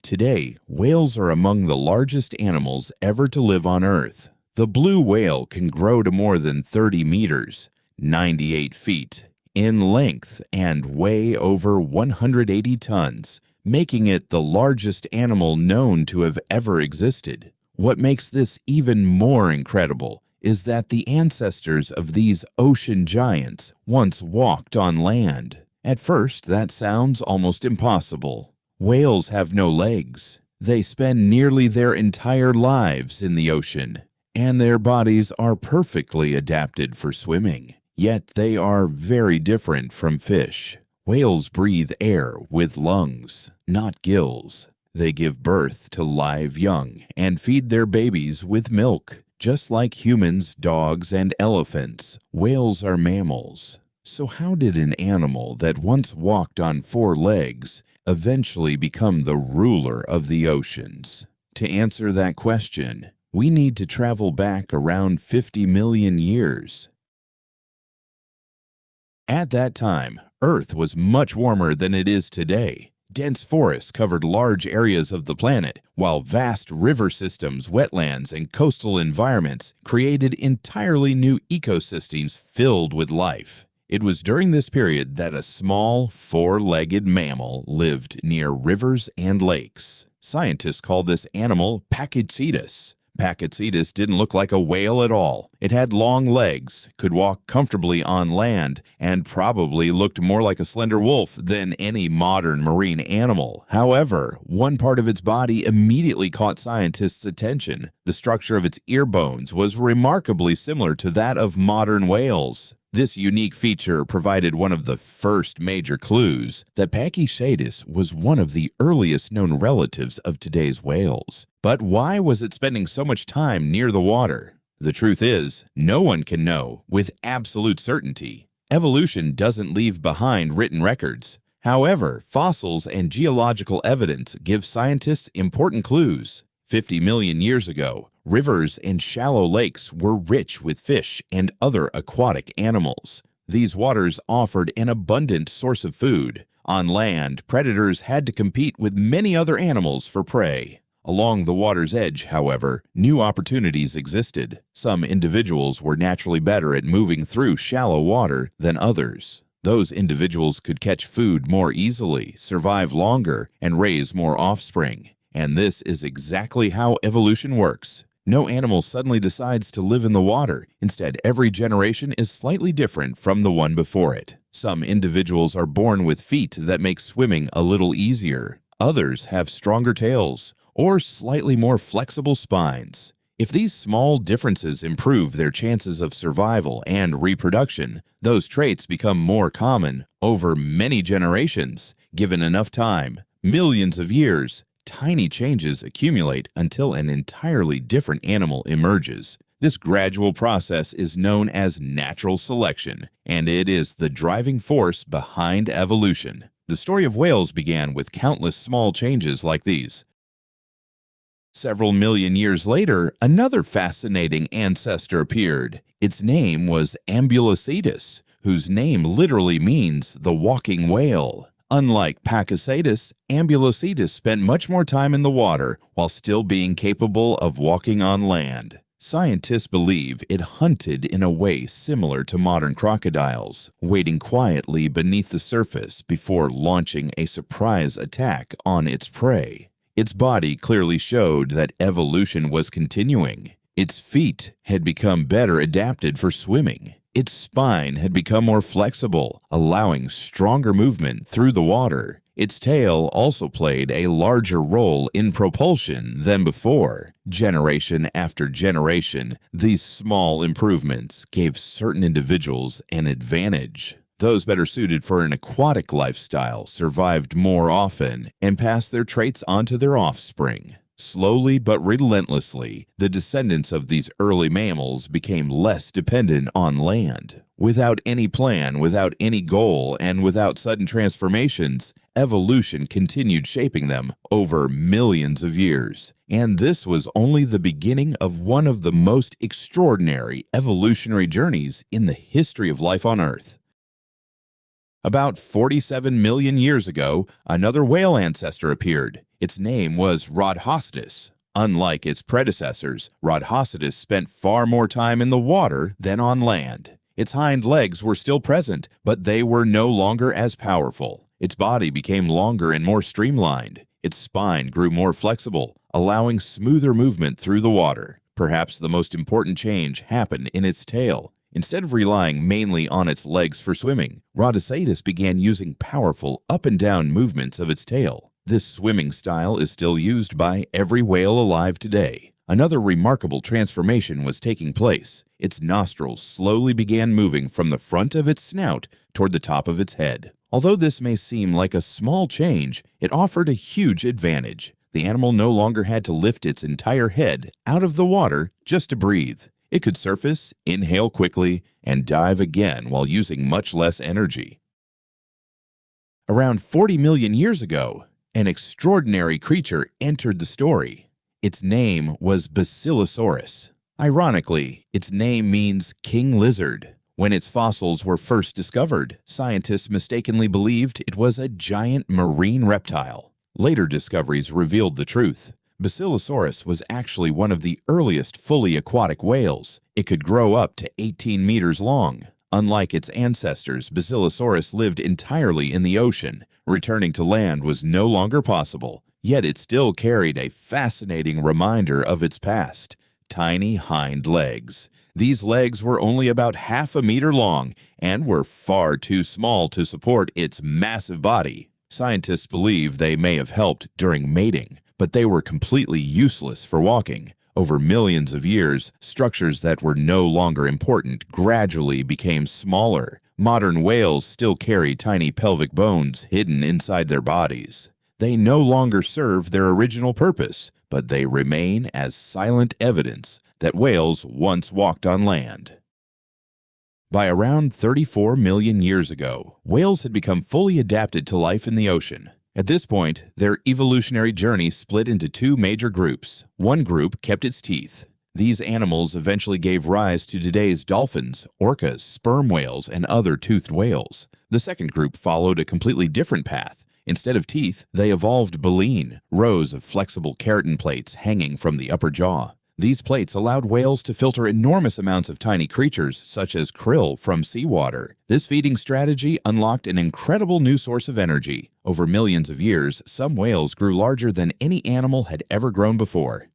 Today, whales are among the largest animals ever to live on Earth. The blue whale can grow to more than 30 meters, 98 feet, in length and weigh over 180 tons, making it the largest animal known to have ever existed. What makes this even more incredible is that the ancestors of these ocean giants once walked on land. At first, that sounds almost impossible. Whales have no legs. They spend nearly their entire lives in the ocean, and their bodies are perfectly adapted for swimming. Yet they are very different from fish. Whales breathe air with lungs, not gills. They give birth to live young and feed their babies with milk. Just like humans, dogs, and elephants, whales are mammals. So how did an animal that once walked on 4 legs eventually become the ruler of the oceans? To answer that question, we need to travel back around 50 million years. At that time, Earth was much warmer than it is today. Dense forests covered large areas of the planet, while vast river systems, wetlands, and coastal environments created entirely new ecosystems filled with life. It was during this period that a small, 4-legged mammal lived near rivers and lakes. Scientists call this animal Pakicetus. Pakicetus didn't look like a whale at all. It had long legs, could walk comfortably on land, and probably looked more like a slender wolf than any modern marine animal. However, one part of its body immediately caught scientists' attention. The structure of its ear bones was remarkably similar to that of modern whales. This unique feature provided one of the first major clues that Pakicetus was one of the earliest known relatives of today's whales. But why was it spending so much time near the water? The truth is, no one can know with absolute certainty. Evolution doesn't leave behind written records. However, fossils and geological evidence give scientists important clues. 50 million years ago, rivers and shallow lakes were rich with fish and other aquatic animals. These waters offered an abundant source of food. On land, predators had to compete with many other animals for prey. Along the water's edge, however, new opportunities existed. Some individuals were naturally better at moving through shallow water than others. Those individuals could catch food more easily, survive longer, and raise more offspring. And this is exactly how evolution works. No animal suddenly decides to live in the water. Instead, every generation is slightly different from the one before it. Some individuals are born with feet that make swimming a little easier. Others have stronger tails or slightly more flexible spines. If these small differences improve their chances of survival and reproduction, those traits become more common over many generations. Given enough time, millions of years, tiny changes accumulate until an entirely different animal emerges. This gradual process is known as natural selection, and it is the driving force behind evolution. The story of whales began with countless small changes like these. Several million years later, another fascinating ancestor appeared. Its name was Ambulocetus, whose name literally means the walking whale. Unlike Pakicetus, Ambulocetus spent much more time in the water while still being capable of walking on land. Scientists believe it hunted in a way similar to modern crocodiles, waiting quietly beneath the surface before launching a surprise attack on its prey. Its body clearly showed that evolution was continuing. Its feet had become better adapted for swimming. Its spine had become more flexible, allowing stronger movement through the water. Its tail also played a larger role in propulsion than before. Generation after generation, these small improvements gave certain individuals an advantage. Those better suited for an aquatic lifestyle survived more often and passed their traits on to their offspring. Slowly but relentlessly, the descendants of these early mammals became less dependent on land. Without any plan, without any goal, and without sudden transformations, evolution continued shaping them over millions of years. And this was only the beginning of one of the most extraordinary evolutionary journeys in the history of life on Earth. About 47 million years ago, another whale ancestor appeared. Its name was Rodhocetus. Unlike its predecessors, Rodhocetus spent far more time in the water than on land. Its hind legs were still present, but they were no longer as powerful. Its body became longer and more streamlined. Its spine grew more flexible, allowing smoother movement through the water. Perhaps the most important change happened in its tail. Instead of relying mainly on its legs for swimming, Rodhocetus began using powerful up and down movements of its tail. This swimming style is still used by every whale alive today. Another remarkable transformation was taking place. Its nostrils slowly began moving from the front of its snout toward the top of its head. Although this may seem like a small change, it offered a huge advantage. The animal no longer had to lift its entire head out of the water just to breathe. It could surface, inhale quickly, and dive again while using much less energy. Around 40 million years ago, an extraordinary creature entered the story. Its name was Basilosaurus. Ironically, its name means king lizard. When its fossils were first discovered, scientists mistakenly believed it was a giant marine reptile. Later discoveries revealed the truth. Basilosaurus was actually one of the earliest fully aquatic whales. It could grow up to 18 meters long. Unlike its ancestors, Basilosaurus lived entirely in the ocean. Returning to land was no longer possible, yet it still carried a fascinating reminder of its past: tiny hind legs. These legs were only about half a meter long and were far too small to support its massive body. Scientists believe they may have helped during mating, but they were completely useless for walking. Over millions of years, structures that were no longer important gradually became smaller. Modern whales still carry tiny pelvic bones hidden inside their bodies. They no longer serve their original purpose, but they remain as silent evidence that whales once walked on land. By around 34 million years ago, whales had become fully adapted to life in the ocean. At this point, their evolutionary journey split into two major groups. One group kept its teeth. These animals eventually gave rise to today's dolphins, orcas, sperm whales, and other toothed whales. The second group followed a completely different path. Instead of teeth, they evolved baleen, rows of flexible keratin plates hanging from the upper jaw. These plates allowed whales to filter enormous amounts of tiny creatures, such as krill, from seawater. This feeding strategy unlocked an incredible new source of energy. Over millions of years, some whales grew larger than any animal had ever grown before.